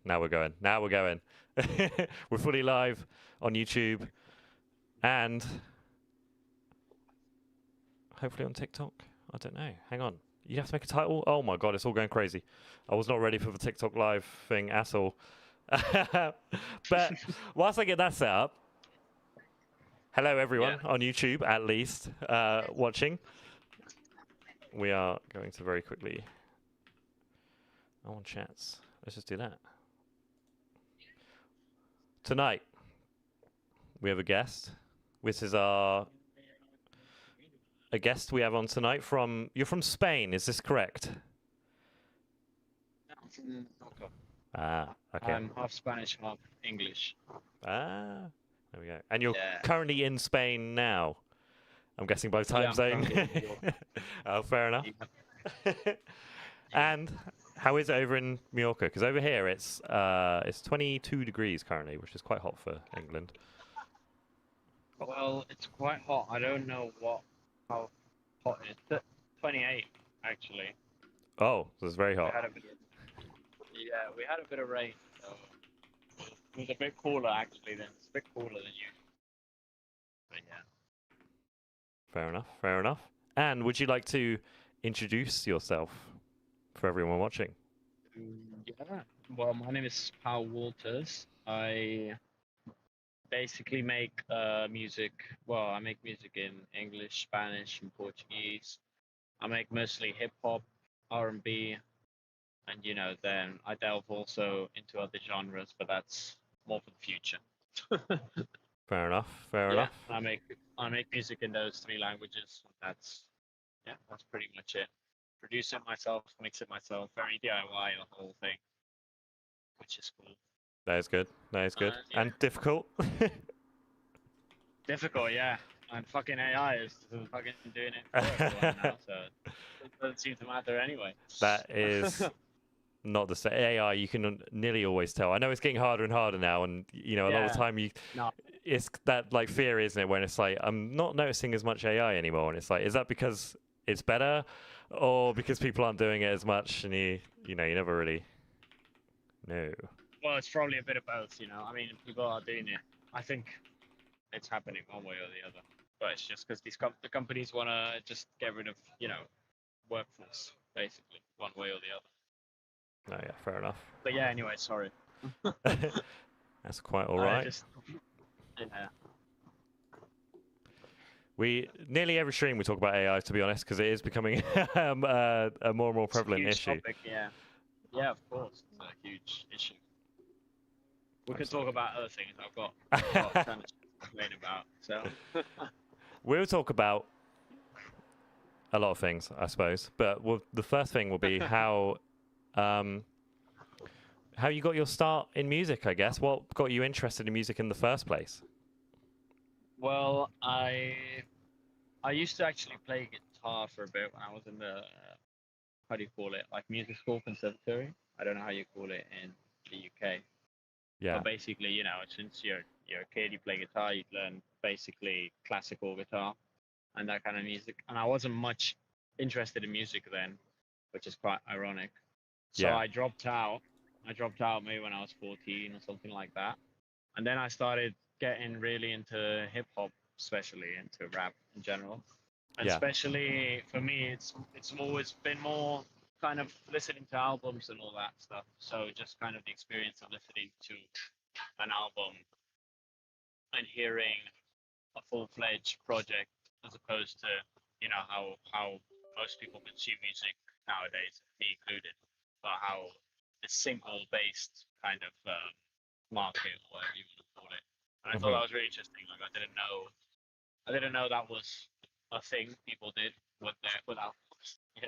Now we're going. Now we're going. We're fully live on YouTube and hopefully on TikTok. I don't know. Hang on. You have to make a title? Oh my god, it's all going crazy. I was not ready for the TikTok live thing at all. But whilst I get that set up, hello everyone on YouTube at least watching. We are going to very quickly. I want chats. Let's just do that. Tonight, we have a guest. This is a guest we have on tonight from... You're from Spain, is this correct? Ah, okay. I'm half Spanish, half English. Ah, there we go. And you're currently in Spain now? I'm guessing by time zone. Oh, fair enough. Yeah. And how is it over in Mallorca? Because over here it's 22 degrees currently, which is quite hot for England. Well, it's quite hot. I don't know how hot it is. 28 actually. Oh, so it's very hot. We had a bit of rain, so it was a bit cooler actually. It's a bit cooler than usual. But yeah. Fair enough. Fair enough. And would you like to introduce yourself for everyone watching? Yeah. Well, my name is Paul Walters. I basically make music. Well, I make music in English, Spanish, and Portuguese. I make mostly hip hop, R&B, and then I delve also into other genres, but that's more for the future. Fair enough. Fair enough. I make music in those three languages. That's pretty much it. Produce it myself, mix it myself, very DIY the whole thing, which is cool. That is good. That is good. And difficult. Difficult, yeah. And fucking AI is fucking doing it for everyone now, so it doesn't seem to matter anyway. That is not the same. AI, you can nearly always tell. I know it's getting harder and harder now, and a lot of the time it's that like fear, isn't it? When it's like I'm not noticing as much AI anymore, and it's like, is that because it's better, or because people aren't doing it as much, and you never really know. Well, it's probably a bit of both, I mean, people are doing it. I think it's happening one way or the other, but it's just because the companies want to just get rid of workforce basically one way or the other. Oh yeah, fair enough. But yeah, anyway, sorry. That's quite all right. We nearly every stream we talk about AI, to be honest, because it is becoming a more and more prevalent issue. Topic, yeah, of course, it's a huge issue. We could talk about other things. I've got a ton to complain about. So we'll talk about a lot of things, I suppose. But the first thing will be how you got your start in music, I guess. What got you interested in music in the first place? Well, I used to actually play guitar for a bit when I was in the how do you call it? Like music school, conservatory. I don't know how you call it in the UK. Yeah. But basically, since you're a kid, you play guitar, you learn basically classical guitar and that kind of music. And I wasn't much interested in music then, which is quite ironic. So I dropped out. I dropped out maybe when I was 14 or something like that. And then I started getting really into hip hop, especially into rap in general. And especially for me, it's always been more kind of listening to albums and all that stuff. So just kind of the experience of listening to an album and hearing a full-fledged project as opposed to, how most people consume music nowadays, me included, but how the single-based kind of market, or whatever you want to call it. And I thought that was really interesting. Like I didn't know that was a thing people did with albums, I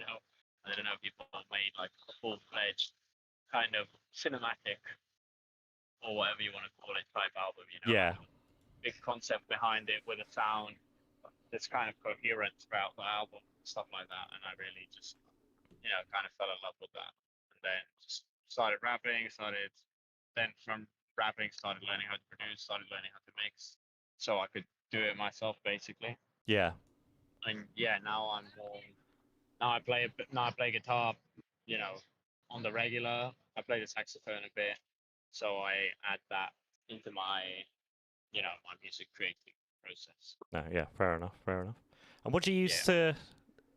didn't know people made like a full-fledged kind of cinematic or whatever you want to call it type album, Yeah. Big concept behind it with a sound that's kind of coherent throughout the album, stuff like that. And I really just, kind of fell in love with that. And then just started rapping, then from rapping, started learning how to produce, started learning how to mix, so I could do it myself, basically. Yeah. And now I play guitar, on the regular. I play the saxophone a bit, So I add that into my, my music creating process. No, yeah, fair enough, fair enough. And what do you use Yeah. to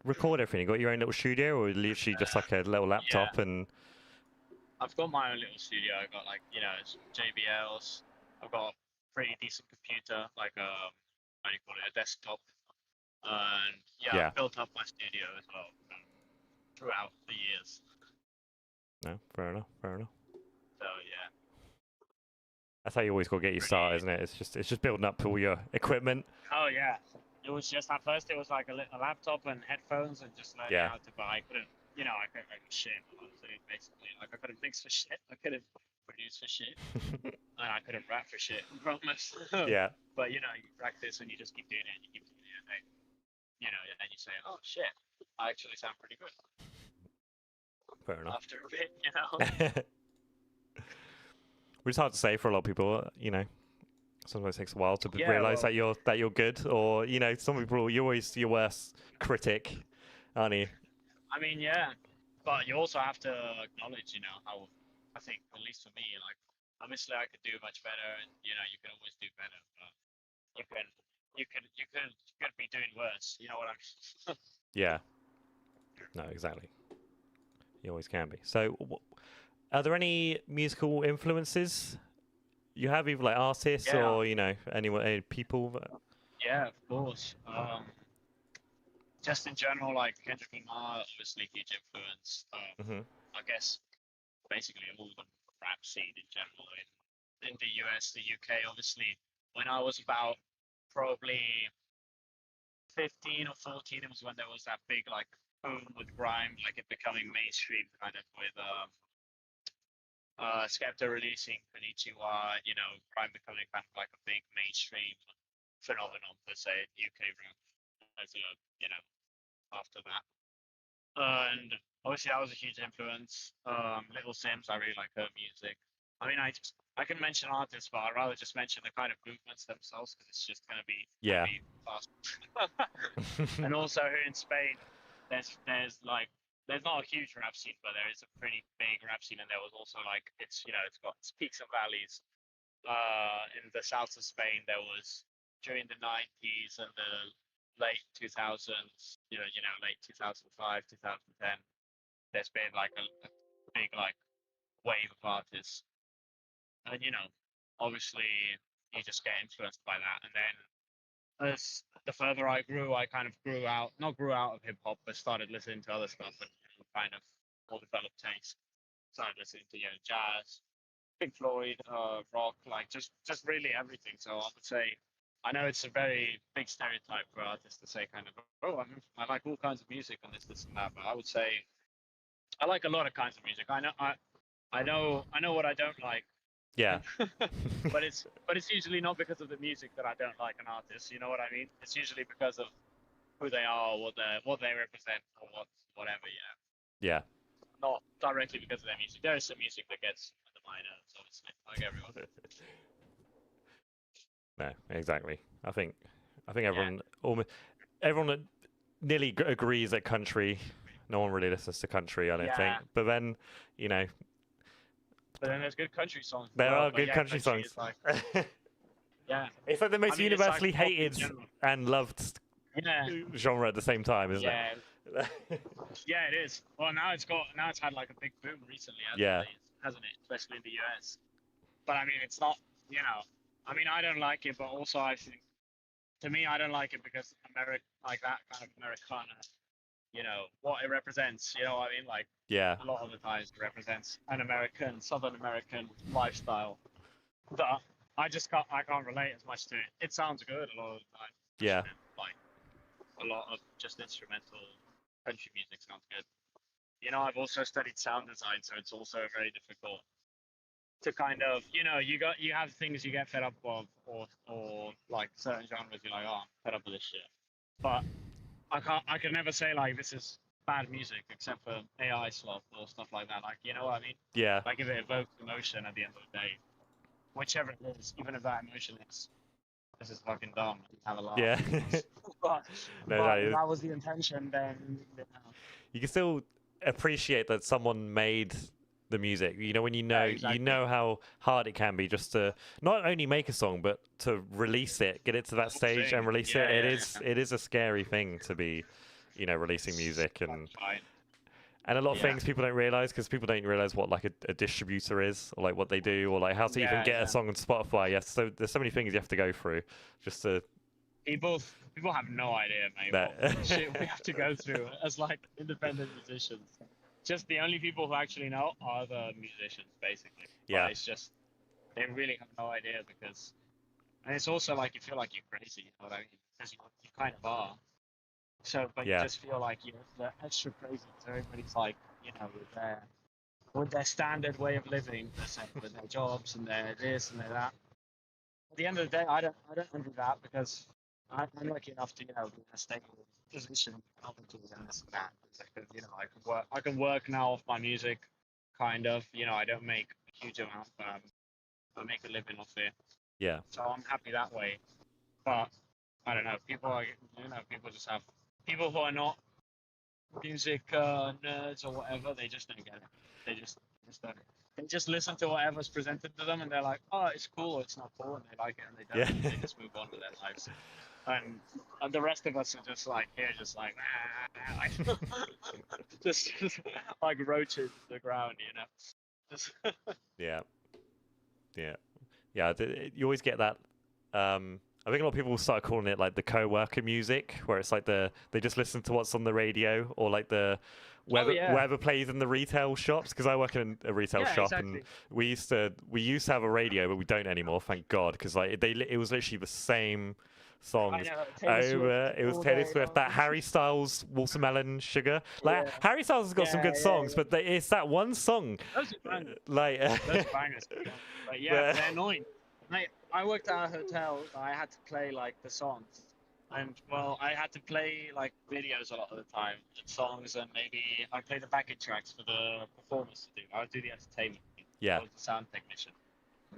record everything? You got your own little studio, or literally just like a little laptop Yeah. and? I've got my own little studio. I've got like, some JBLs. I've got a pretty decent computer, like how do you call it, a desktop. And yeah, Yeah. I've built up my studio as well throughout the years. No, fair enough, fair enough. So yeah, That's how you always got to get your start, isn't it? It's just building up all your equipment. Oh yeah, it was just at first it was like a laptop and headphones and just learning Yeah. how to buy. I couldn't, I couldn't make shit. Honestly, basically, like I couldn't mix for shit. I couldn't produce for shit, and I couldn't rap for shit. I promise. Yeah. But you practice and you just keep doing it and you keep doing it, and then, and then you say, oh shit, I actually sound pretty good. Fair enough. After a bit, Which is hard to say for a lot of people, Sometimes it takes a while to realize that you're good, or some people you're always your worst critic, aren't you? I mean, yeah, but you also have to acknowledge, how I think, at least for me, like obviously I could do much better, and you can always do better, but you could be doing worse. You know what I mean? Yeah. No, exactly. You always can be. So, are there any musical influences you have, either like artists or any people? Yeah, of course. Just in general, like Kendrick Lamar, obviously huge influence. I guess basically all the rap scene in general in the US, the UK. Obviously, when I was about probably 15 or 14, it was when there was that big like boom with grime, like it becoming mainstream, kind of with Skepta releasing Konnichiwa, grime becoming kind of like a big mainstream phenomenon per se in UK rap as after that. And obviously that was a huge influence. Little Sims, I really like her music. I mean, I can mention artists, but I'd rather just mention the kind of movements themselves because it's just gonna be fast. And also here in Spain, there's not a huge rap scene, but there is a pretty big rap scene, and there was also like it's got its peaks and valleys. In the south of Spain, there was during the 90s and the late 2000s, late 2005, 2010. There's been like a big like wave of artists, and obviously you just get influenced by that, and then as the further I grew, I kind of not grew out of hip hop, but started listening to other stuff and kind of more developed taste. Started listening to jazz, Pink Floyd, rock, like just really everything. So I would say, I know it's a very big stereotype for artists to say kind of, oh, I like all kinds of music and this and that, but I would say I like a lot of kinds of music. I know what I don't like. Yeah. but it's usually not because of the music that I don't like an artist. You know what I mean? It's usually because of who they are, or what they represent, or whatever. Yeah. Not directly because of their music. There is some music that gets under my nerves, obviously, like everyone. No, exactly. I think everyone nearly agrees that country. No one really listens to country, I don't think. But then, But then there's good country songs. There are good country songs. Like, yeah. It's like the most universally hated and loved genre at the same time, isn't it? Yeah, it is. Well, now it's had like a big boom recently, hasn't it? Especially in the US. But I mean, it's not, I mean, I don't like it, but also I think, to me, I don't like it because like that kind of Americana, what it represents, what I mean? Like, a lot of the times it represents an Southern American lifestyle that I can't relate as much to it. It sounds good a lot of the time. Yeah. Like, a lot of just instrumental country music sounds good. I've also studied sound design, so it's also very difficult to kind of, you have things you get fed up of, or like certain genres you're like, oh, I'm fed up with this shit. But I can never say like this is bad music except for AI slop or stuff like that. Like, you know what I mean? Yeah. Like if it evokes emotion at the end of the day, whichever it is, even if that emotion is, this is fucking dumb, have a laugh. Yeah. but if that was the intention, then you can still appreciate that someone made the music. You know, when Yeah, exactly. you know how hard it can be just to not only make a song but to release it, get it to that stage and release it. It is a scary thing to be, you know, releasing music Fine. and a lot of Yeah. things people don't realize because people don't realize what like a distributor is or like what they do or like how to even get a song on Spotify. Yes, so there's so many things you have to go through just to. People have no idea, mate, what shit we have to go through as like independent musicians. Just the only people who actually know are the musicians, basically. Yeah. But it's just they really have no idea because, and it's also like you feel like you're crazy, you know what I mean? Because you kind of are. So, but you just feel like you're the extra crazy. So everybody's like, you know, with their standard way of living, with their jobs and their this and their that. At the end of the day, I don't envy that because I'm lucky enough to, you know, be in a stable position, obviously, and this and that. Because, you know, I can work now off my music, kind of. You know, I don't make a huge amount, but I make a living off it. Yeah. So I'm happy that way. But I don't know. People just have people who are not music nerds or whatever. They just don't get it. They just don't. They just listen to whatever's presented to them, and they're like, "Oh, it's cool, or it's not cool," and they like it, and they don't. Yeah. They just move on with their lives. And the rest of us are just like here, just like, just like roaches to the ground, you know. Just Yeah. You always get that. I think a lot of people start calling it like the co-worker music, where it's like they just listen to what's on the radio or like whatever plays in the retail shops. Because I work in a retail shop, and we used to have a radio, but we don't anymore, thank God. Because like it was literally the same songs over. It was Taylor Swift, that Harry Styles Watermelon Sugar. Like Harry Styles has got some good songs, but it's that one song. Those are bangers. Like those are bangers. But yeah, they're annoying. Mate, I worked at a hotel. I had to play like the songs, and well, I had to play like videos a lot of the time, and songs, and maybe I play the backing tracks for the performers to do. I would do the entertainment. Yeah. I was the sound technician.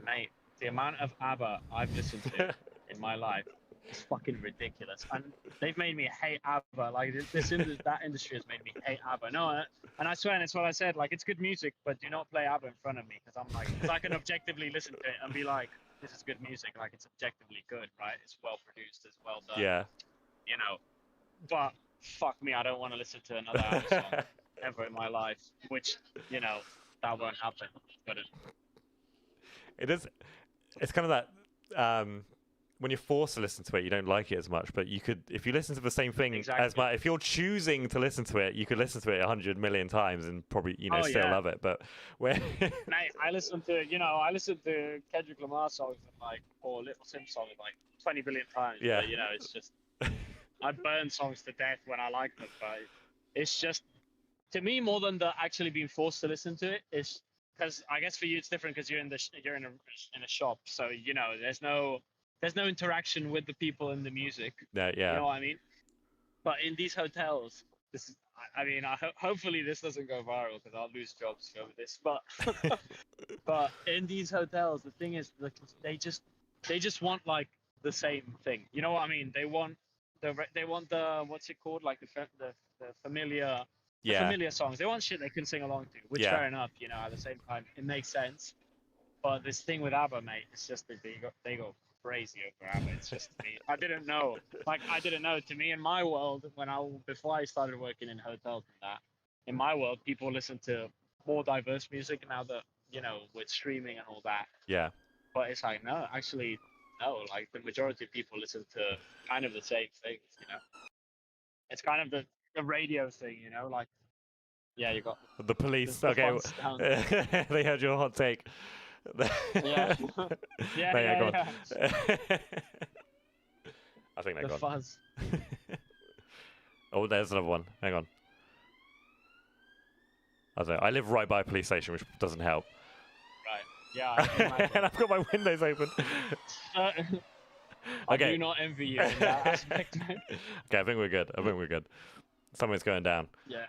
Mate, the amount of ABBA I've listened to in my life is fucking ridiculous, and they've made me hate ABBA. Like that industry has made me hate ABBA. No, and I swear, and it's what I said. Like, it's good music, but do not play ABBA in front of me, because I can objectively listen to it and be like, this is good music. Like, it's objectively good, right? It's well produced, it's well done. Yeah. You know, but fuck me, I don't want to listen to another ABBA song ever in my life. Which, you know, that won't happen. But it is. It's kind of that. When you're forced to listen to it, you don't like it as much. But you could, if you listen to the same thing as much, if you're choosing to listen to it, you could listen to it 100 million times and probably, still love it. But when mate, I listen to Kendrick Lamar songs or Little Sims songs like 20 billion times. Yeah. But, you know, it's just I burn songs to death when I like them. But it's just, to me, more than the actually being forced to listen to it, is because I guess for you it's different because you're in a shop, so you know there's no interaction with the people in the music. Yeah. You know what I mean? But in these hotels, hopefully this doesn't go viral because I'll lose jobs over this. But but in these hotels, the thing is, they just want like the same thing. You know what I mean? They want the what's it called? Like the familiar. The familiar songs. They want shit they can sing along to, which fair enough, you know, at the same time, it makes sense. But this thing with ABBA, mate, it's just that they go crazy over ABBA. It's just me. I didn't know. To me, in my world, before I started working in hotels and that, in my world, people listen to more diverse music now that, you know, with streaming and all that. Yeah. But it's like, no, actually, no. Like, the majority of people listen to kind of the same things, you know. It's kind of the radio thing, you know, like, yeah, you got the police. They heard your hot take. Yeah. Yeah. I think they're gone. Fuzz. Oh, there's another one. Hang on. I don't know. I live right by a police station, which doesn't help. Right. Yeah. And I've got my windows open. I do not envy you in that aspect. Okay, I think we're good. Something's going down. Yeah.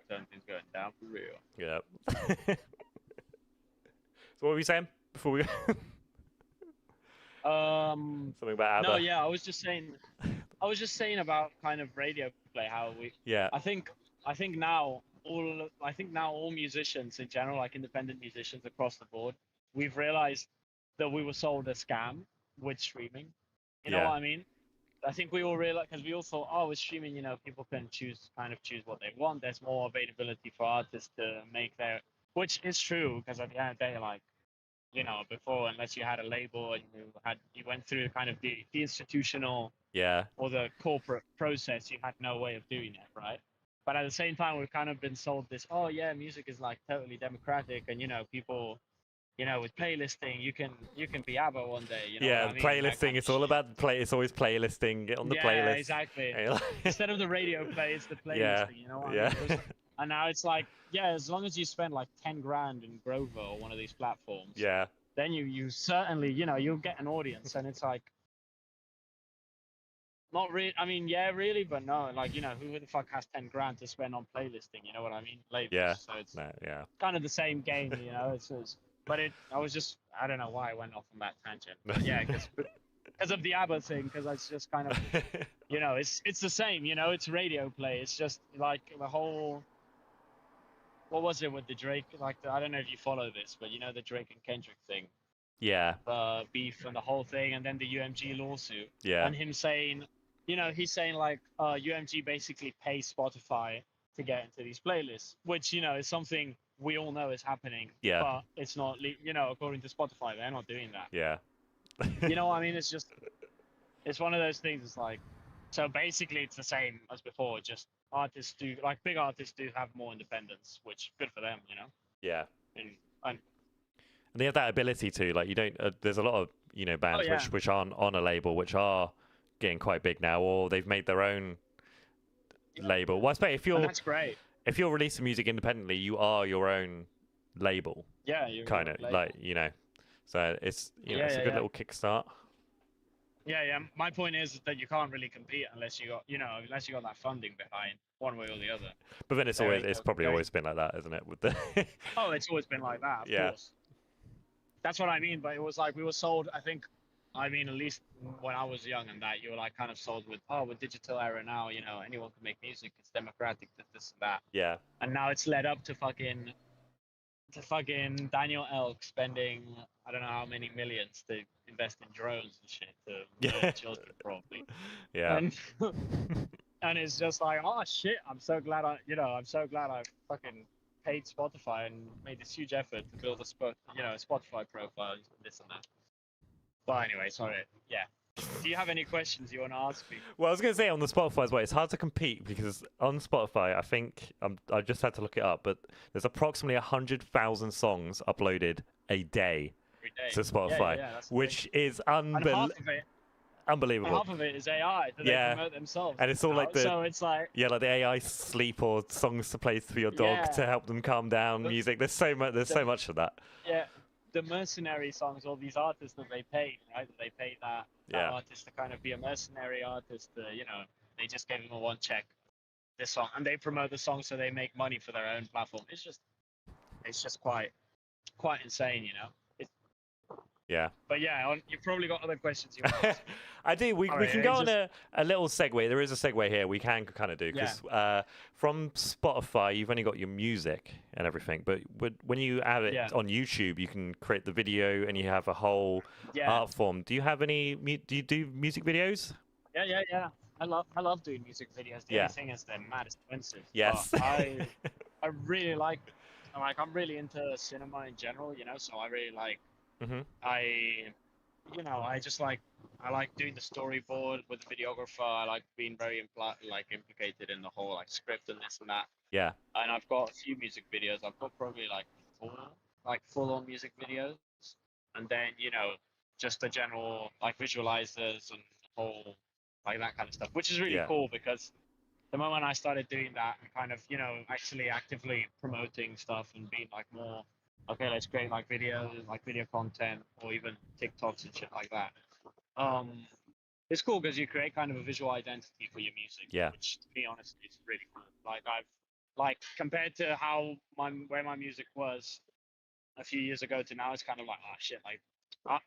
Something's going down for real. Yeah. So what were you saying before we? Something about ABBA. No, yeah, I was just saying about kind of radio play, how we. Yeah. I think now I think now all musicians in general, like independent musicians across the board, we've realized that we were sold a scam with streaming. You know Yeah. what I mean? I think we all realized, because we all thought, oh, with streaming, people can choose what they want. There's more availability for artists to make their, which is true, because at the end of the day, like, before, unless you had a label and you went through kind of the institutional Yeah. or the corporate process, you had no way of doing it, right? But at the same time, we've kind of been sold this, oh yeah, music is like totally democratic, and people, with playlisting, you can be ABBA one day, you know what Yeah, I the mean? That playlisting. kind of It's all shit. about it's always playlisting. Get on the Yeah, playlist. exactly. And you're like- Instead of the radio play, it's the Yeah. playlisting, you know what I Yeah. mean? And now it's like, yeah, as long as you spend like 10 grand in Grover or one of these platforms, Yeah. then you certainly, you'll get an audience. And it's like, not really. I mean, yeah, really, but no. Like, who the fuck has 10 grand to spend on playlisting? You know what I mean? Labels. Yeah. So it's No, yeah. kind of the same game, but I was just, I don't know why I went off on that tangent. But yeah, because of the ABBA thing, because it's just kind of, it's the same. It's radio play. It's just like the whole. What was it with the Drake? Like, I don't know if you follow this, but the Drake and Kendrick thing, Yeah. the beef and the whole thing, and then the UMG lawsuit, Yeah. and him saying, he's saying like, UMG basically pays Spotify to get into these playlists, which is something we all know is happening. Yeah. But it's not, according to Spotify, they're not doing that. Yeah. You know what I mean? It's one of those things. It's like, so basically it's the same as before. Just big artists do have more independence, which good for them. Yeah. And And they have that ability to, like, you don't. There's a lot of bands yeah. which aren't on a label, which are getting quite big now, or they've made their own label. Well, I suppose and that's great. if you're releasing music independently, you are your own label, Yeah, you're kind of like So it's it's a good little kickstart. Yeah. My point is that you can't really compete unless you got that funding behind one way or the other. But then it's probably always been like that, isn't it? With the Oh, it's always been like that, of course. That's what I mean. But it was like we were sold. At least when I was young, and that you were like kind of sold with digital era now. Anyone can make music. It's democratic. This and that. Yeah. And now it's led up to fucking Daniel Elk spending I don't know how many millions to invest in drones and shit to murder children, probably. Yeah. And it's just like, oh shit, I'm so glad I fucking paid Spotify and made this huge effort to build a Spotify profile and this and that. But anyway, sorry. Yeah. Do you have any questions you want to ask me? Well, I was going to say on the Spotify as well, it's hard to compete because on Spotify, I think I just had to look it up, but there's approximately 100,000 songs uploaded a day to Spotify, which is unbelievable. And half of it is AI that they promote themselves. And it's all like it's like like the AI sleep or songs to play for your dog to help them calm down. Music. There's so much of that. Yeah, the mercenary songs, all these artists that they paid, right? They paid that artist to kind of be a mercenary artist. They just gave them a one check, this song, and they promote the song so they make money for their own platform. It's just quite insane, Yeah. But yeah, you've probably got other questions you want to ask. I do. We can go on a little segue. There is a segue here we can kind of do because from Spotify you've only got your music and everything, but when you have it on YouTube, you can create the video and you have a whole art form. Do you have any? Do you do music videos? Yeah. I love doing music videos. The only thing is they're mad expensive. Yes. But I really like I'm really into cinema in general, so I really like. Mm-hmm. I like doing the storyboard with the videographer. I like being very implicated in the whole script and this and that. Yeah. And I've got a few music videos. I've got probably 4 full-on music videos, and then just the general visualizers and whole that kind of stuff, which is really cool because the moment I started doing that and kind of actually actively promoting stuff and being more. Okay, let's create videos, video content, or even TikToks and shit like that. It's cool because you create kind of a visual identity for your music. Yeah. Which, to be honest, is really cool. I've compared to where my music was a few years ago to now, it's kind of oh shit.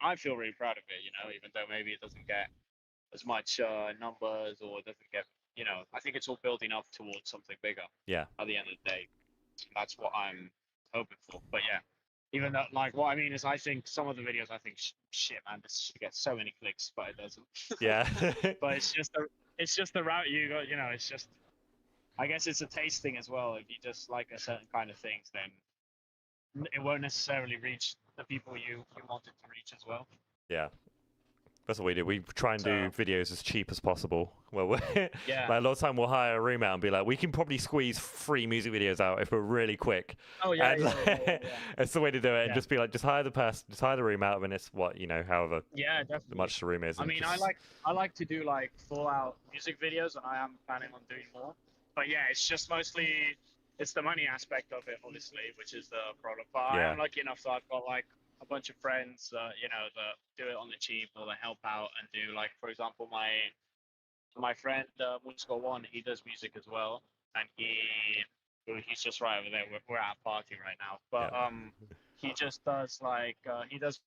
I feel really proud of it, even though maybe it doesn't get as much numbers or it doesn't get, I think it's all building up towards something bigger. Yeah. At the end of the day. That's what I'm hoping for. But yeah, even though, like, what I mean is, I think some of the videos, I think, shit, man, this should get so many clicks, but it doesn't. Yeah. But it's just the route you go. You know, it's just, I guess it's a taste thing as well. If you just like a certain kind of things, then it won't necessarily reach the people you want it to reach as well. Yeah. That's what we do. We try and do So videos as cheap as possible. Well, yeah. like a lot of time we'll hire a room out and be like, we can probably squeeze 3 music videos out if we're really quick. Oh yeah, And yeah. it's the way to do it. And Yeah. just be like, just hire the person, just hire the room out, and it's what, however Yeah, definitely. much the room is. I and mean, just, I like to do like full out music videos, and I am planning on doing more. But yeah, it's just mostly it's the money aspect of it, obviously, which is the problem. But I Yeah. am lucky enough that I've got like a bunch of friends, you know, that do it on the cheap or they help out and do, like, for example, my friend Musical One, he does music as well, and he's just right over there. We're at a party right now, but Yeah. he just does like he does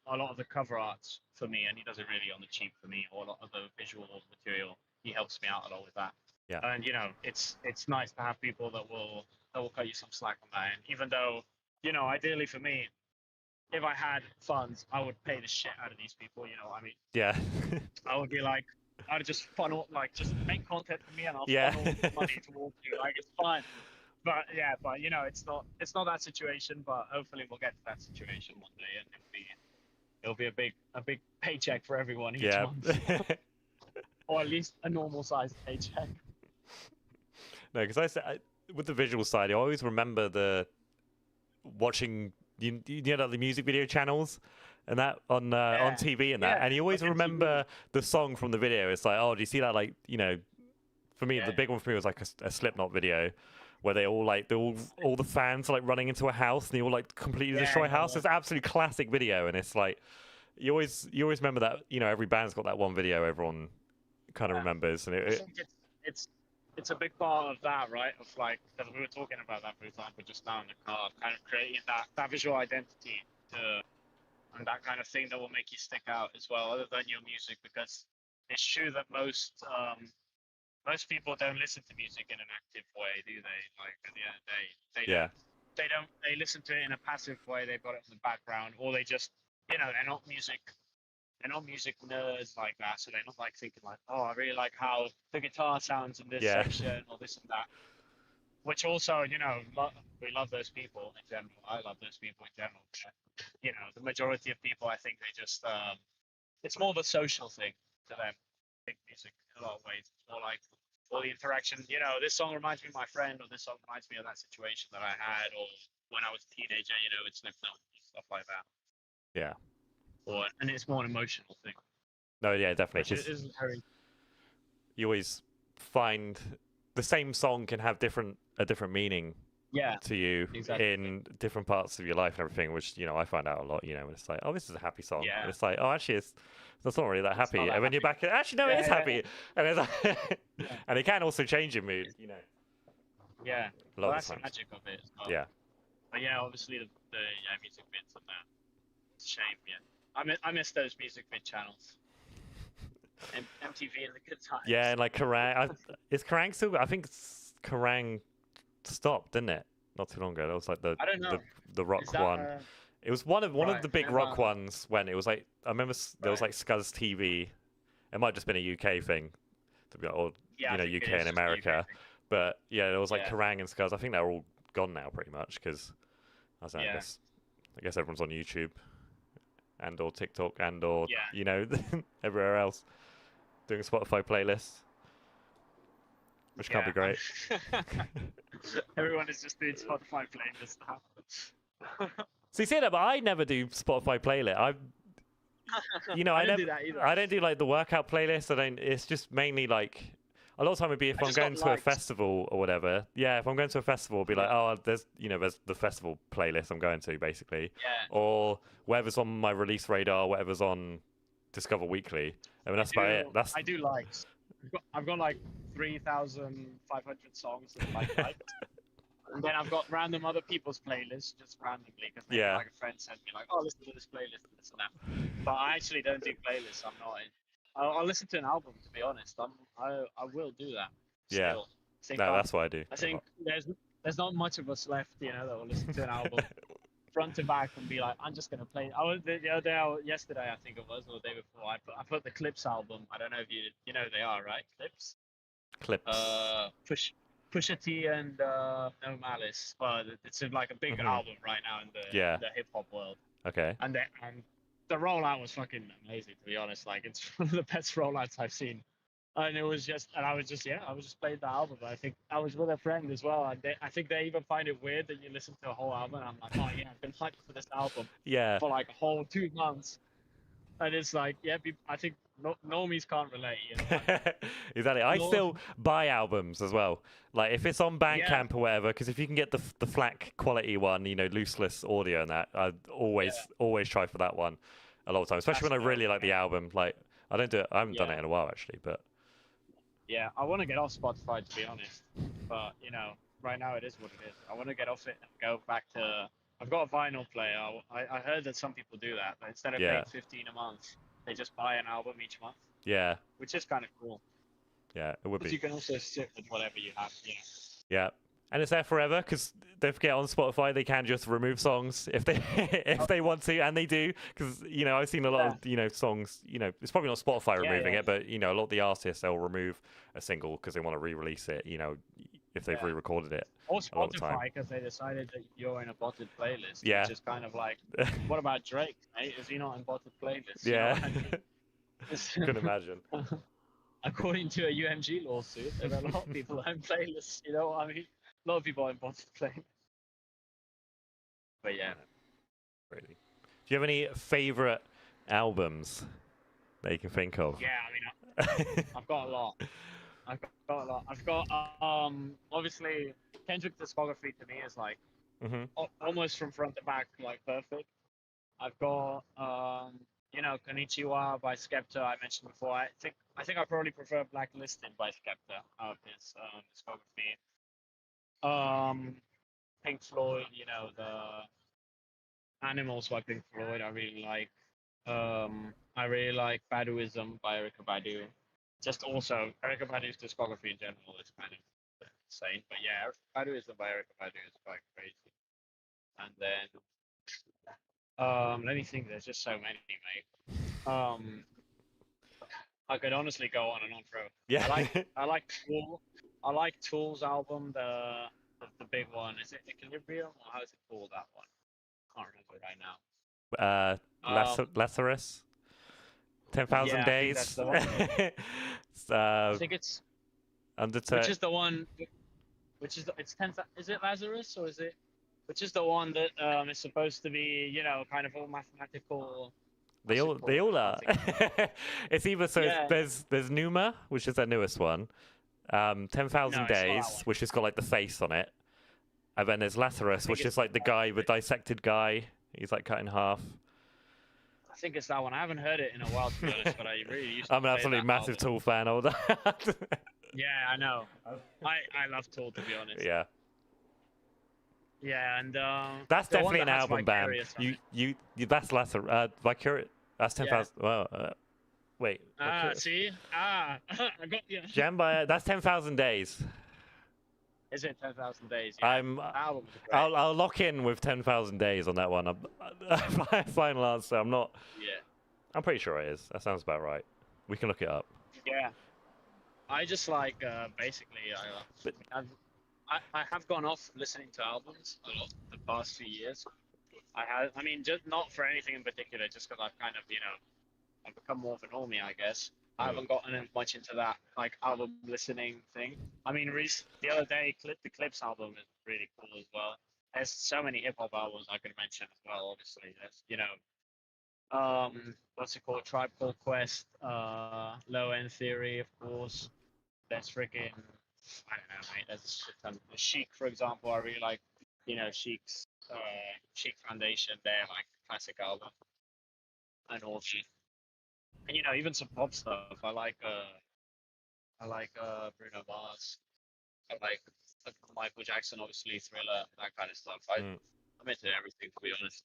a lot of the cover arts for me, and he does it really on the cheap for me, or a lot of the visual material. He helps me out a lot with that. Yeah. And you know, it's nice to have people that will cut you some slack on that. And even though, you know, ideally for me, if I had funds, I would pay the shit out of these people. You know, I mean, Yeah. I would be like, I'd just funnel, like, just make content for me, and I'll Yeah. funnel money towards you. Like, it's fine. But yeah, but you know, it's not that situation. But hopefully, we'll get to that situation one day, and it'll be a big paycheck for everyone each Yeah. month, or at least a normal sized paycheck. No, because with the visual side, I always remember watching like the music video channels and that on TV and that, Yeah, and you always like MTV. remember the song from the video. It's like, oh, do you see that? Like, for me, Yeah. the big one for me was like a Slipknot video where all the fans are like running into a house and they all like completely destroy a house. Yeah. It's an absolute classic video, and it's like you always remember that. Every band's got that one video everyone kind of remembers, and I think it's a big part of that, right? Of like, because we were talking about that, for example, just now in the car, kind of creating that visual identity and that kind of thing that will make you stick out as well, other than your music, because it's true that most people don't listen to music in an active way, do they? Like, at the end of the day, they listen to it in a passive way. They've got it in the background, or they just, they're not music nerds like that, so they're not like thinking like, oh, I really like how the guitar sounds in this section or this and that. Which also, we love those people in general. I love those people in general. The majority of people, I think, they just it's more of a social thing to them. I think music in a lot of ways. It's more like all the interaction. This song reminds me of my friend, or this song reminds me of that situation that I had, or when I was a teenager. It's Slipknot, stuff like that. Yeah. And it's more an emotional thing. No, yeah, definitely. Which isn't very. You always find the same song can have a different meaning to you in different parts of your life and everything, which I find out a lot. And it's like, oh, this is a happy song, and it's like, oh, actually, that's not really that happy. And when you're back, actually, no, it is happy, and it's like, and it can also change your mood. Yeah, that's the magic of it as well. Yeah. But yeah, obviously the music bits and that. It's a shame. Yeah. I miss those music vid channels. And MTV in the good times. Yeah, and like Kerrang. Is Kerrang still? I think Kerrang stopped, didn't it? Not too long ago. That was like I don't know. the rock one. It was one of the big rock ones when it was like, I remember there was like Scuzz TV. It might have just been a UK thing, to be or UK and America. But yeah, there was like Kerrang and Scuzz. I think they're all gone now, pretty much, because I guess everyone's on YouTube and or TikTok and or everywhere else doing a Spotify playlist, which can't be great. Everyone is just doing Spotify playlists now. So you say that, but I never do Spotify playlist. I don't do that either. I don't do like the workout playlist. It's just mainly like a lot of time would be if I'm going to a festival or whatever. Yeah, if I'm going to a festival, it'll be like, oh, there's the festival playlist I'm going to, basically. Yeah. Or whatever's on my release radar, whatever's on Discover Weekly. I mean, that's about it. I do likes. I've got like 3,500 songs that I liked. And then I've got random other people's playlists, just randomly, because like a friend sent me like, oh, listen to this playlist and this and that. But I actually don't do playlists. I'm not. I'll listen to an album, to be honest. I will do that. Yeah. Still. No, that's what I do. I think there's not much of us left, you know, that will listen to an album front to back and be like, I'm just gonna play. I was the other day, yesterday I think it was, or the day before. I put the Clips album. I don't know if you know who they are, right? Clips. Clips. Pusha T and No Malice. But it's like a big album right now in the hip hop world. Okay. And the rollout was fucking amazing, to be honest. Like, it's one of the best rollouts I've seen. And I was just playing the album. I think I was with a friend as well, and I think they even find it weird that you listen to a whole album. And I'm like, oh yeah, I've been hyped for this album for like a whole 2 months, and it's like, yeah, I think normies can't relate. You know? Exactly. I still buy albums as well. Like if it's on Bandcamp or whatever, because if you can get the FLAC quality one, you know, looseless audio and that, I always try for that one a lot of times, especially when I really like the album. Like I don't do it. I haven't done it in a while actually, but. Yeah, I want to get off Spotify, to be honest. But, you know, right now it is what it is. I want to get off it and go back to... I've got a vinyl player. I heard that some people do that. But instead of paying $15 a month, they just buy an album each month. Yeah. Which is kind of cool. Yeah, it would be. But you can also sit with whatever you have, you know. Yeah. And it's there forever, because don't forget on Spotify they can just remove songs if they want to, and they do, because you know I've seen a lot of songs. You know, it's probably not Spotify removing it, but you know a lot of the artists they'll remove a single because they want to re-release it. You know, if they've re-recorded it. Or Spotify because they decided that you're in a botted playlist. Yeah. Which is kind of like, what about Drake? Mate? Is he not in botted playlists? Yeah. You know I mean? Can imagine. According to a UMG lawsuit, there are a lot of people on playlists. You know what I mean? A lot of people are in botted playlists. But yeah. Really. Do you have any favorite albums that you can think of? Yeah, I mean, I've got a lot. I've got obviously Kendrick's discography to me is like almost from front to back like perfect. I've got you know, Konnichiwa by Skepta I mentioned before. I think I probably prefer Blacklisted by Skepta out of his discography. Pink Floyd, you know, the Animals by Pink Floyd I really like. I really like Baduism by Erykah Badu. Just also, Erykah Badu's discography in general is kind of insane. But yeah, Baduism by Erykah Badu is quite crazy. And then, let me think, there's just so many, mate. I could honestly go on and on forever. Yeah. I like Tool. I like Tool's album, the big one. Is it Equilibrium or how is it called, that one? I can't remember right now. Lazarus. 10,000 Days. I think that's the one. I think it's Undertow. Which is the one? It's 10. Is it Lazarus or is it? Which is the one that is supposed to be, you know, kind of all mathematical. They all are. It's either there's Numa, which is their newest one. 10,000 Days, which has got like the face on it, and then there's Lazarus, which is like the guy, the dissected guy. He's like cut in half. I think it's that one. I haven't heard it in a while, to be honest, but I really used to. I'm an absolutely massive Tool fan. All that. Yeah, I know. I love Tool, to be honest. Yeah. Yeah, and that's definitely an album band. You that's Lazarus. Vicarious. That's 10,000. Yeah. Well, wait. See, I got you. Jamba. That's 10,000 Days. Is it 10,000 Days? Yeah. I'll lock in with 10,000 Days on that one. My final answer. I'm not. Yeah. I'm pretty sure it is. That sounds about right. We can look it up. Yeah. I just like basically. I have gone off listening to albums a lot the past few years. I mean, just not for anything in particular, just because I've kind of, you know, I've become more of a normie, I guess. I haven't gotten much into that like album listening thing. I mean, the other day, the Clips album is really cool as well. There's so many hip hop albums I could mention as well. Obviously, there's, you know, what's it called? Tribe Called Quest, Low End Theory, of course. There's freaking, I don't know, mate. There's a shit ton. The Chic, for example, I really like. You know, Chic's Chic Foundation, their like classic album, and all that. And you know, even some pop stuff. I like Bruno Mars. I like Michael Jackson, obviously, Thriller, that kind of stuff. I'm into everything, to be honest.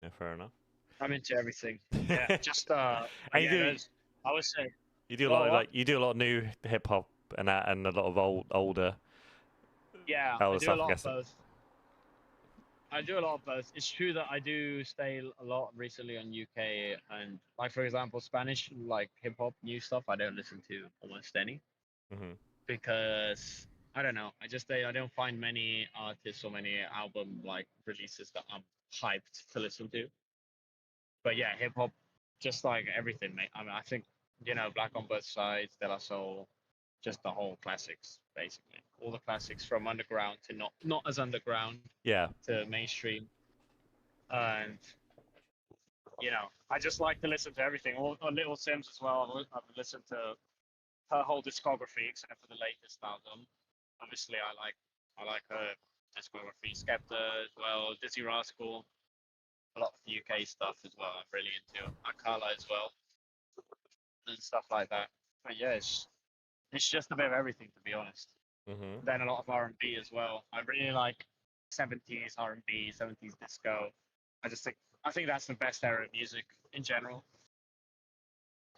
Yeah, fair enough. I'm into everything. Yeah, just and I would say you do a lot of new hip hop and that, and a lot of older. Yeah, all I the do a stuff, I'm lot of guessing. both. I do a lot of both. It's true that I do stay a lot recently on UK and, like, for example, Spanish, like hip hop, new stuff. I don't listen to almost any Hmm. because I don't know. I don't find many artists or many album like releases that I'm hyped to listen to. But yeah, hip hop, just like everything, mate. I mean, I think Black on Both Sides, De La Soul, just the whole classics, basically. All the classics from underground to not as underground Yeah. to mainstream. And I just like to listen to everything. Or Little Sims as well. I've listened to her whole discography except for the latest album. Obviously, I like her discography. Skepta as well, Dizzy Rascal, a lot of UK stuff as well. I'm really into Akala as well and stuff like that. But yeah, it's just a bit of everything, to be honest. Hmm. Then a lot of R&B as well. I really like 70s R&B, 70s disco. I think that's the best era of music in general.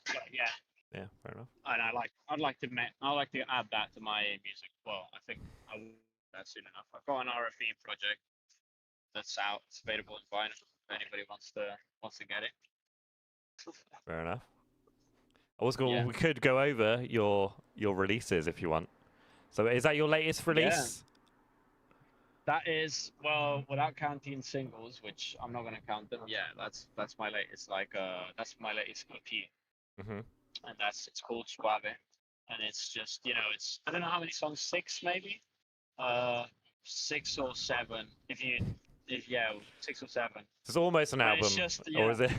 But yeah, Yeah, fair enough. and I'd like to add that to my music. Well, I think I will do that soon enough. I've got an RFE project that's out. It's available in vinyl if anybody wants to get it. Fair enough. I was going. Yeah, We could go over your releases if you want. So is that your latest yeah. release? That is, well, without counting singles, which I'm not gonna count them. Yeah, that's my latest. That's my latest EP, Hmm. and it's called Suave, and it's just I don't know how many songs, six maybe, uh, six or seven. If yeah, six or seven. It's almost an But it's album, just or is it?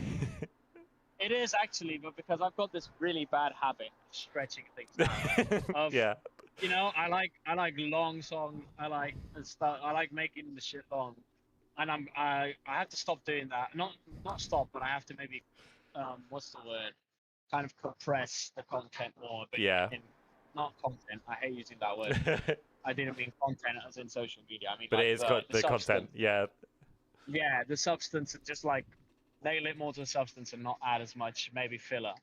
it is actually, but because I've got this really bad habit of stretching things out. Of Yeah. I like long songs. I like stuff. I like making the shit long, and I have to stop doing that. Not stop, but I have to maybe what's the word? Kind of compress the content more. But Yeah. not content. I hate using that word. I didn't mean content as in social media. I mean But like it is the the content. substance. Yeah. Yeah, the substance. Just like nail it more to the substance and not add as much maybe filler.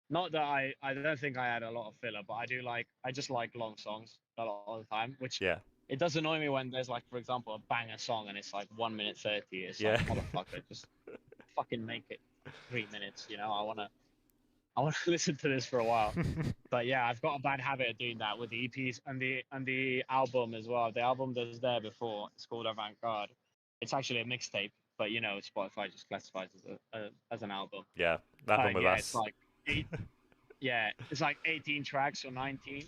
Not that I don't think I had a lot of filler, but I just like long songs a lot of the time, which Yeah. it does annoy me when there's, like, for example, a banger song and it's like 1 minute 30. It's Yeah. like, motherfucker, just fucking make it 3 minutes. I wanna listen to this for a while. But yeah, I've got a bad habit of doing that with the EPs and the album as well. The album that was there before, it's called Avant Garde. It's actually a mixtape, but Spotify just classifies as an album. Yeah. That one And with yeah, us. it's like it's like 18 tracks or 19.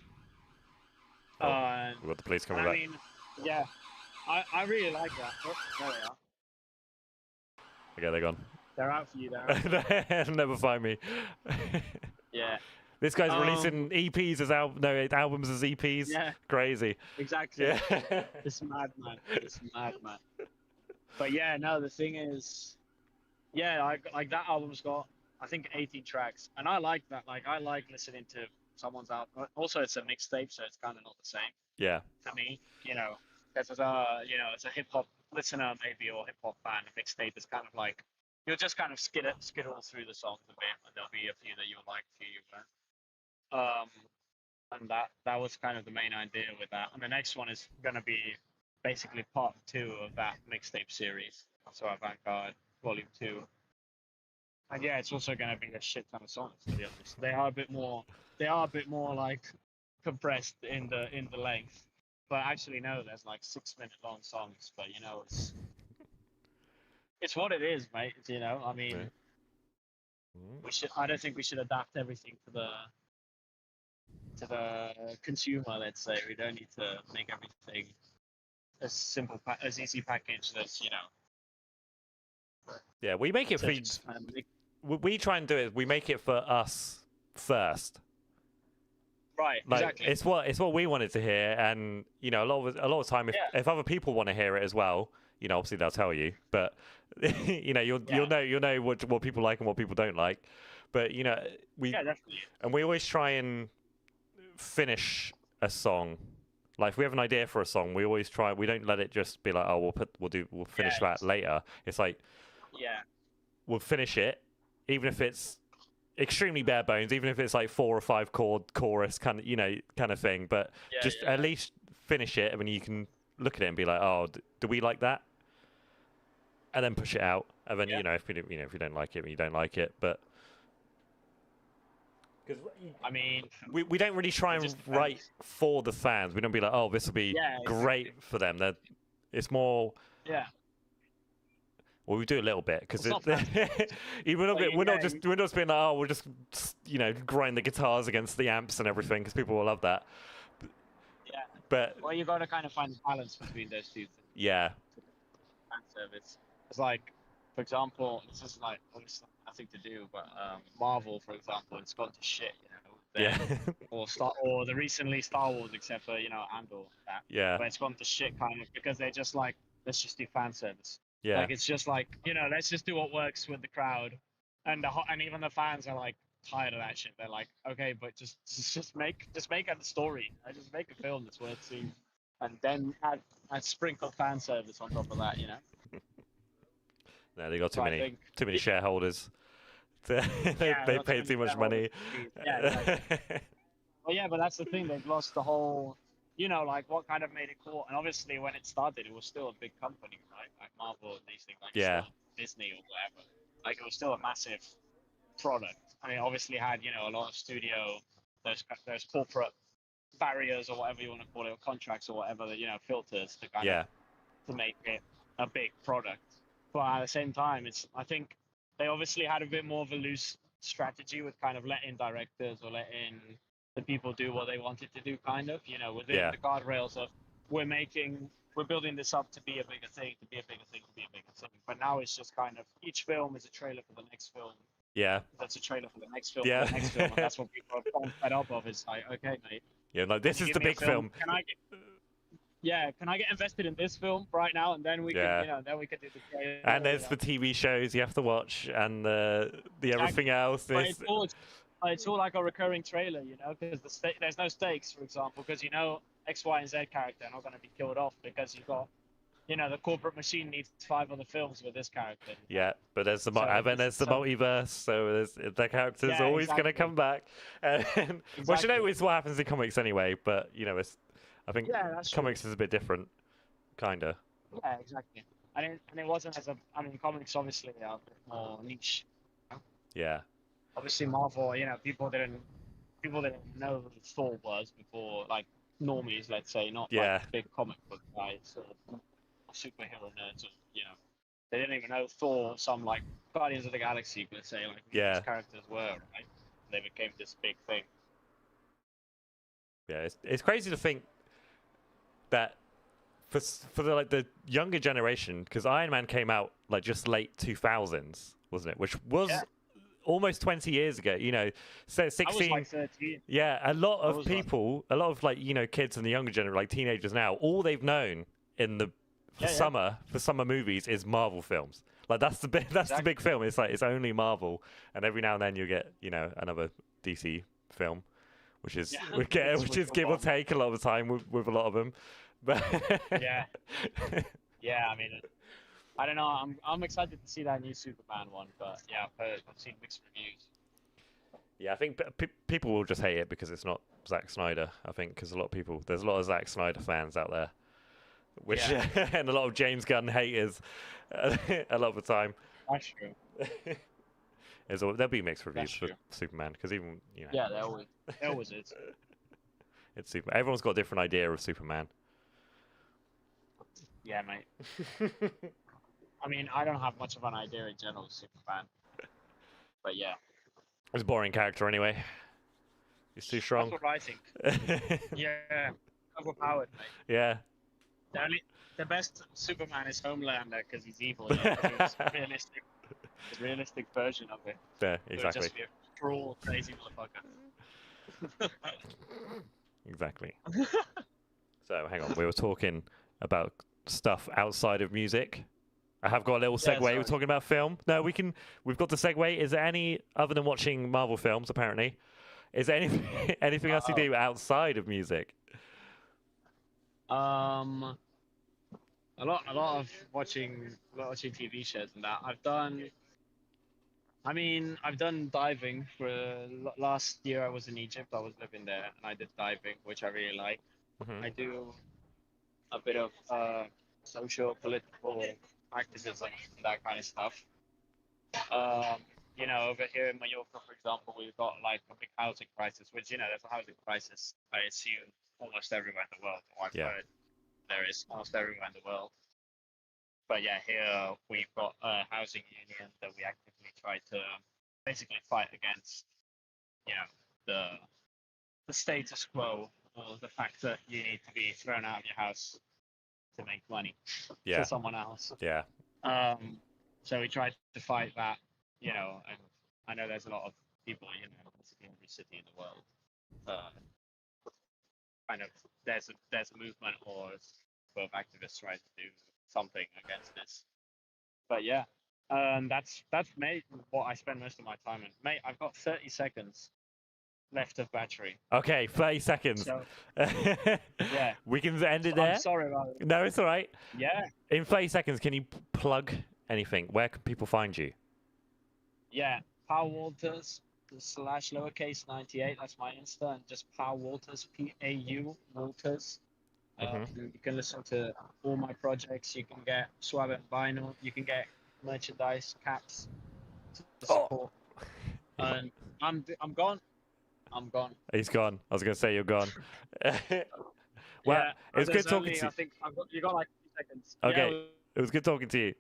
Oh, we've got the police coming I back. mean, yeah, I really like that. Oh, there they are. Okay, they're gone. They're out for you. They'll never find me. Yeah. This guy's releasing EPs as albums as EPs. Yeah. Crazy. Exactly. Yeah. It's madman. But yeah, no, the thing is, yeah, like that album's got, I think, 18 tracks, and I like that. Like, I like listening to someone's album. Also, it's a mixtape, so it's kind of not the same Yeah. to me. Because as a hip hop listener maybe, or hip hop fan, a mixtape is kind of like you'll just kind of skittle through the songs a bit, and there'll be a few that you'll like, a few you won't. And that was kind of the main idea with that. And the next one is gonna be basically part 2 of that mixtape series. So Avant Garde Volume 2. And yeah, it's also going to be a shit ton of songs, to be honest. They are a bit more like compressed in the length. But actually, no, there's like 6-minute long songs. But it's what it is, mate. I mean, I don't think we should adapt everything to the consumer. Let's say we don't need to make everything as simple, as easy package. That's Yeah, we make it for. We try and do it. We make it for us first. Right. Like, exactly. It's what we wanted to hear, and a lot of time, if other people want to hear it as well, obviously they'll tell you. But you'll know what people like and what people don't like. But we definitely. And we always try and finish a song. Like, if we have an idea for a song, we always try. We don't let it just be like, oh, we'll finish that later. It's like, we'll finish it, even if it's extremely bare bones, even if it's like 4 or 5 chord chorus kind of thing. But at least finish it, and then you can look at it and be like, oh, do we like that? And then push it out, and then Yeah. if you don't like it, you don't like it. But because I mean, we don't really try it and just write depends. for the fans. We don't be like, oh, this will be Yeah, great exactly. for them. It's more. Yeah. Well, we do a little bit because It's not fan service. we're not Yeah, just being like, oh, we'll just grind the guitars against the amps and everything because people will love that. yeah. But Well, you got to kind of find the balance between those two things. yeah, Fan service. It's like, for example, this is like obviously nothing to do, but Marvel, for example, it's gone to shit, yeah, or the recently Star Wars, except for Andor, that. yeah, But it's gone to shit kind of because they're just like, let's just do fan service. yeah, Like it's just like let's just do what works with the crowd, and and even the fans are like tired of that shit. They're like, okay, but just make a story. Just make a film that's worth seeing, and then add sprinkle fan service on top of that. No, they got So I think too many shareholders. yeah, They that's pay when too you much get money. Yeah, exactly. Well, yeah, but that's the thing. They've lost the whole, like what kind of made it cool. And obviously, when it started, it was still a big company, right? Like Marvel and these things, like Yeah. still Disney or whatever. Like it was still a massive product. I mean, obviously had a lot of studio, those corporate barriers or whatever you want to call it, or contracts or whatever that filters to kind Yeah, of to make it a big product. But at the same time, I think they obviously had a bit more of a loose strategy with kind of letting directors or letting the people do what they wanted to do, kind of, within Yeah. the guardrails of we're building this up to be a bigger thing, to be a bigger thing, to be a bigger thing. But now it's just kind of each film is a trailer for the next film. yeah, That's a trailer for the next film, Yeah. for the next film, and that's what people are gotten fed up of. It's like, okay, mate, yeah. Like this you is give the me a big film. can I get invested in this film right now, and then we Yeah. can, then we can do the trailer. And there's the TV shows you have to watch, and the everything else. But it's all like a recurring trailer, because there's no stakes, for example, because X, Y, and Z character are not going to be killed off because you've got, the corporate machine needs 5 other films with this character. Yeah, but there's the So multiverse, so the character's Yeah, always going to exactly. come back. And, Which is what happens in comics anyway. But I think Yeah, that's comics is a bit different, kinda. Yeah, exactly. And it wasn't comics obviously are a bit more niche. Yeah, Obviously Marvel, people didn't know who Thor was before, like normies, let's say, not Yeah. like big comic book guys or superhero nerds, or, they didn't even know Thor. Some like Guardians of the Galaxy, let's say, like Yeah. these characters were, right? They became this big thing. yeah. It's crazy to think that for the younger generation, because Iron Man came out like just late 2000s, wasn't it? Which was almost 20 years ago. So 16. I was like 13. Yeah, a lot of people, a lot of kids in the younger generation, like teenagers now, all they've known in the summer movies is Marvel films. Like that's the big film. It's like it's only Marvel, and every now and then you get another DC film, which is give or take a lot of the time with a lot of them. But yeah. I mean, I don't know. I'm excited to see that new Superman one, but yeah, I've seen mixed reviews. Yeah, I think people will just hate it because it's not Zack Snyder. I think because there's a lot of Zack Snyder fans out there, which and a lot of James Gunn haters a lot of the time. That's true. There'll be mixed reviews for Superman because even Yeah, there always is. It's Superman. Everyone's got a different idea of Superman. Yeah, mate. I mean, I don't have much of an idea in general of Superman, but yeah. It's a boring character anyway. He's too strong. That's what I think. Yeah, overpowered, mate. Yeah. The best Superman is Homelander because he's evil. It's a realistic version of it. Yeah, exactly. Just be a cruel, crazy motherfucker. Exactly. So, hang on. We were talking about stuff outside of music. I have got a little segue. We're talking about film. No, we've got the segue. Is there any, other than watching Marvel films, apparently, is there anything else you do outside of music? A lot of watching TV shows and that. I've done diving for last year. I was in Egypt. I was living there, and I did diving, which I really like. Mm-hmm. I do a bit of social, political activism, and that kind of stuff. Um, over here in Mallorca, for example, we've got like a big housing crisis, which there's a housing crisis. I assume almost everywhere in the world. Or I've Yeah. heard there is almost everywhere in the world. But yeah, here we've got a housing union that we actively try to basically fight against, you know, the status quo, or the fact that you need to be thrown out of your house to make money for Yeah. someone else. Yeah. So we tried to fight that, and I know there's a lot of people, in every city in the world. Kind of, there's a movement or a group of activists trying to do something against this. But yeah, that's made what I spend most of my time in. Mate, I've got 30 seconds left of battery. Okay, 30 seconds. So yeah, We can end it I'm there. sorry about it. No, it's all right. Yeah, In 30 seconds, can you plug anything? Where can people find you? yeah. Paul Walters / lowercase 98. That's my Insta, and just Paul Walters, PAU Walters. You can listen to all my projects. You can get Swab and vinyl. You can get merchandise, caps to support. And I'm gone. I'm gone. He's gone. I was going to say you're gone. Well, Yeah, it was good talking to you. I think you got like 2 seconds. Okay, Yeah, it was good talking to you.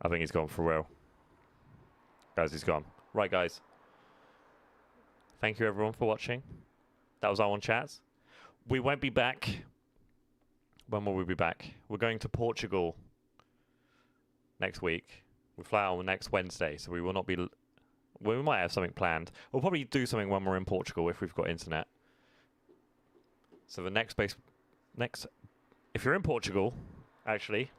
I think he's gone for real. Guys, he's gone. Right, guys. Thank you, everyone, for watching. That was our one chat. We won't be back. When will we be back? We're going to Portugal next week. We fly out on next Wednesday, so we will not be... Well, we might have something planned. We'll probably do something when we're in Portugal if we've got internet. So the next... If you're in Portugal, actually,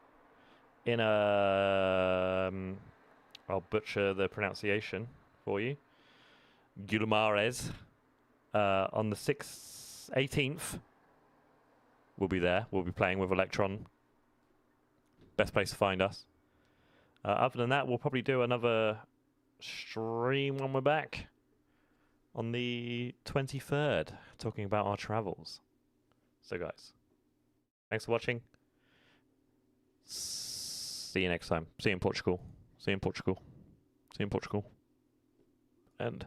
in a... I'll butcher the pronunciation for you. Guimarães. On the 18th, we'll be there. We'll be playing with Electron. Best place to find us. Other than that, we'll probably do another stream when we're back on the 23rd, talking about our travels. So, guys, thanks for watching. See you next time. See you in Portugal. See you in Portugal. See you in Portugal. And